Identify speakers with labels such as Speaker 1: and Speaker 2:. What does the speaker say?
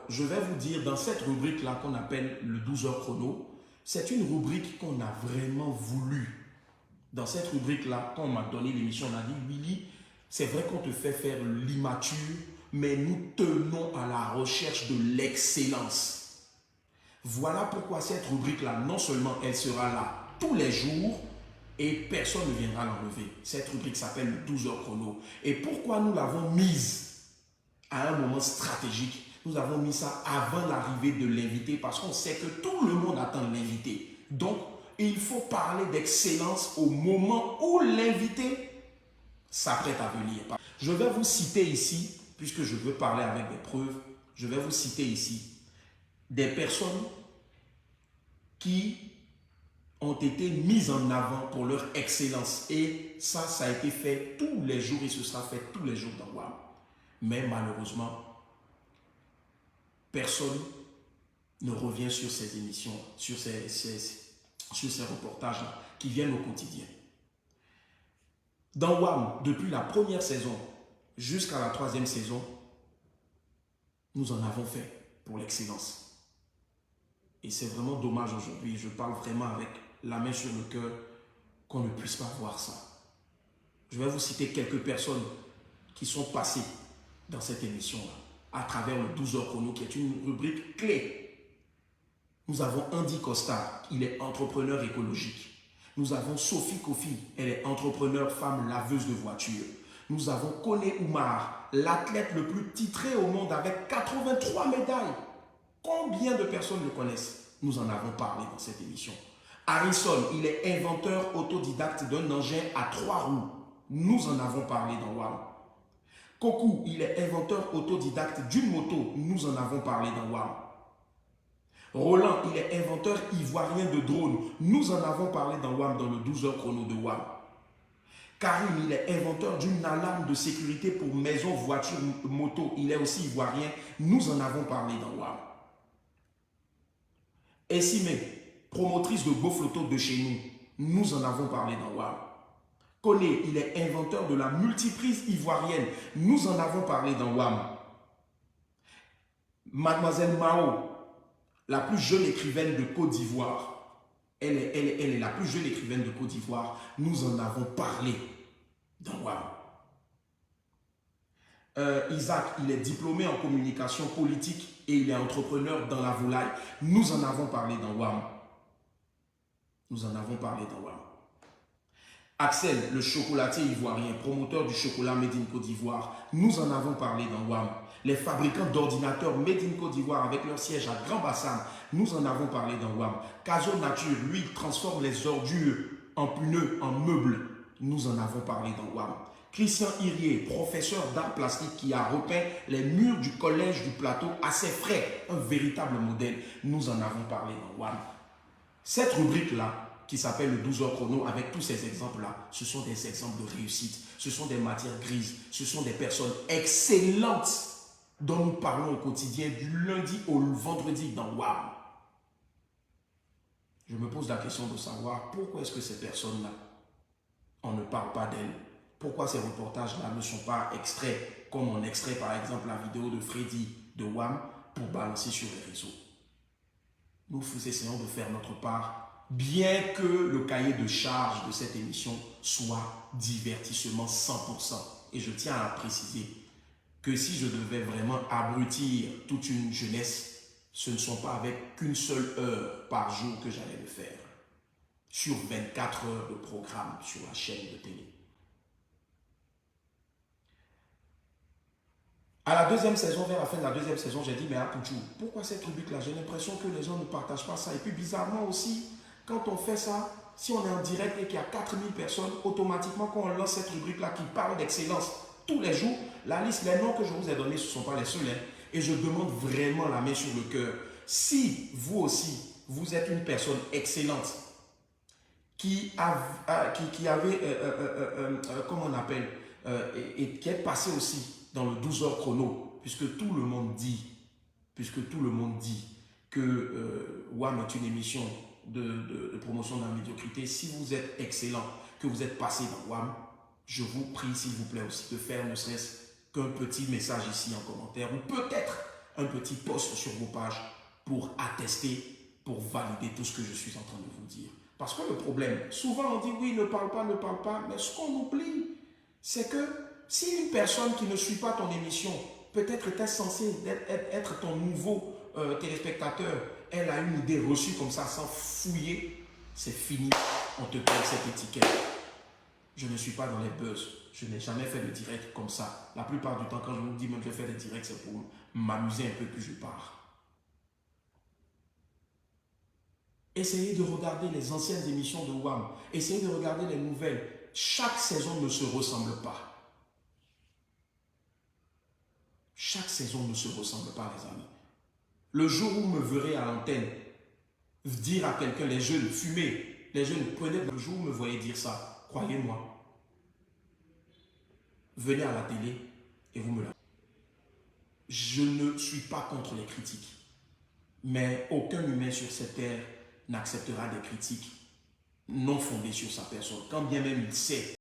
Speaker 1: je vais vous dire, dans cette rubrique-là qu'on appelle le 12 heures chrono, c'est une rubrique qu'on a vraiment voulu. Dans cette rubrique-là, quand on m'a donné l'émission, on a dit, Willy, c'est vrai qu'on te fait faire l'immature, mais nous tenons à la recherche de l'excellence. Voilà pourquoi cette rubrique-là, non seulement elle sera là tous les jours, et personne ne viendra l'enlever. Cette rubrique s'appelle le 12 heures chrono. Et pourquoi nous l'avons mise à un moment stratégique? Nous avons mis ça avant l'arrivée de l'invité parce qu'on sait que tout le monde attend l'invité. Donc, il faut parler d'excellence au moment où l'invité s'apprête à venir. Je vais vous citer ici, puisque je veux parler avec des preuves, je vais vous citer ici des personnes qui ont été mises en avant pour leur excellence. Et ça a été fait tous les jours et ce sera fait tous les jours dans WAM. Mais malheureusement, personne ne revient sur ces émissions, sur ces reportages-là qui viennent au quotidien. Dans WAM, depuis la première saison jusqu'à la 3e saison, nous en avons fait pour l'excellence. Et c'est vraiment dommage aujourd'hui, je parle vraiment avec la main sur le cœur, qu'on ne puisse pas voir ça. Je vais vous citer quelques personnes qui sont passées dans cette émission-là, à travers le 12 heures chrono, qui est une rubrique clé. Nous avons Andy Costa, il est entrepreneur écologique. Nous avons Sophie Kofi, elle est entrepreneur femme laveuse de voitures. Nous avons Kone Oumar, l'athlète le plus titré au monde avec 83 médailles. Combien de personnes le connaissent? Nous en avons parlé dans cette émission. Harrison, il est inventeur autodidacte d'un engin à 3 roues. Nous en avons parlé dans WAM. Kokou, il est inventeur autodidacte d'une moto. Nous en avons parlé dans WAM. Roland, il est inventeur ivoirien de drone. Nous en avons parlé dans WAM, dans le 12 heures chrono de WAM. Karim, il est inventeur d'une alarme de sécurité pour maison, voiture, moto. Il est aussi ivoirien. Nous en avons parlé dans WAM. Essimé, promotrice de beaux photos de chez nous. Nous en avons parlé dans WAM. Koné, il est inventeur de la multiprise ivoirienne. Nous en avons parlé dans WAM. Mademoiselle Mao, la plus jeune écrivaine de Côte d'Ivoire. Elle est la plus jeune écrivaine de Côte d'Ivoire. Nous en avons parlé dans WAM. Isaac, il est diplômé en communication politique et il est entrepreneur dans la volaille. Nous en avons parlé dans WAM. Nous en avons parlé dans WAM. Axel, le chocolatier ivoirien, promoteur du chocolat Made in Côte d'Ivoire. Nous en avons parlé dans WAM. Les fabricants d'ordinateurs Made in Côte d'Ivoire avec leur siège à Grand Bassam. Nous en avons parlé dans WAM. Caso Nature, lui, transforme les ordures en pneus, en meubles. Nous en avons parlé dans WAM. Christian Irier, professeur d'art plastique qui a repeint les murs du collège du Plateau à ses frais. Un véritable modèle. Nous en avons parlé dans WAM. Cette rubrique-là, qui s'appelle le 12 heures chrono, avec tous ces exemples-là, ce sont des exemples de réussite. Ce sont des matières grises. Ce sont des personnes excellentes dont nous parlons au quotidien du lundi au vendredi dans WAM. Je me pose la question de savoir pourquoi est-ce que ces personnes-là, on ne parle pas d'elles. Pourquoi ces reportages-là ne sont pas extraits, comme on extrait par exemple la vidéo de Freddy de WAM pour balancer sur les réseaux. Nous essayons de faire notre part, bien que le cahier de charge de cette émission soit divertissement 100%. Et je tiens à préciser que si je devais vraiment abrutir toute une jeunesse, ce ne sont pas avec qu'une seule heure par jour que j'allais le faire. Sur 24 heures de programme sur la chaîne de télé. À la 2e saison, vers la fin de la 2e saison, j'ai dit, mais Apouchou, pourquoi cette rubrique-là? J'ai l'impression que les gens ne partagent pas ça. Et puis bizarrement aussi, quand on fait ça, si on est en direct et qu'il y a 4000 personnes, automatiquement, quand on lance cette rubrique-là qui parle d'excellence tous les jours, la liste, les noms que je vous ai donnés, ce ne sont pas les seuls. Et je demande vraiment la main sur le cœur. Si vous aussi, vous êtes une personne excellente, qui avait, comment on appelle, et qui est passé aussi dans le 12 heures chrono, puisque tout le monde dit que WAM est une émission de promotion de la médiocrité. Si vous êtes excellent, que vous êtes passé dans WAM, je vous prie s'il vous plaît aussi de faire ne serait-ce qu'un petit message ici en commentaire, ou peut-être un petit post sur vos pages pour attester, pour valider tout ce que je suis en train de vous dire. Parce que le problème, souvent on dit oui, ne parle pas, mais ce qu'on oublie, c'est que si une personne qui ne suit pas ton émission, peut-être était censée être ton nouveau téléspectateur, elle a une idée reçue comme ça, sans fouiller, c'est fini, on te colle cette étiquette. Je ne suis pas dans les buzz, je n'ai jamais fait de direct comme ça. La plupart du temps, quand je vous dis même que je fais des directs, c'est pour m'amuser un peu, puis je pars. Essayez de regarder les anciennes émissions de WAM. Essayez de regarder les nouvelles. Chaque saison ne se ressemble pas. Chaque saison ne se ressemble pas, les amis. Le jour où vous me verrez à l'antenne dire à quelqu'un, les jeunes, fumez, les jeunes, prenez, le jour où vous me voyez dire ça, croyez-moi, venez à la télé et vous me la... Je ne suis pas contre les critiques, mais aucun humain sur cette terre n'acceptera des critiques non fondées sur sa personne, quand bien même il sait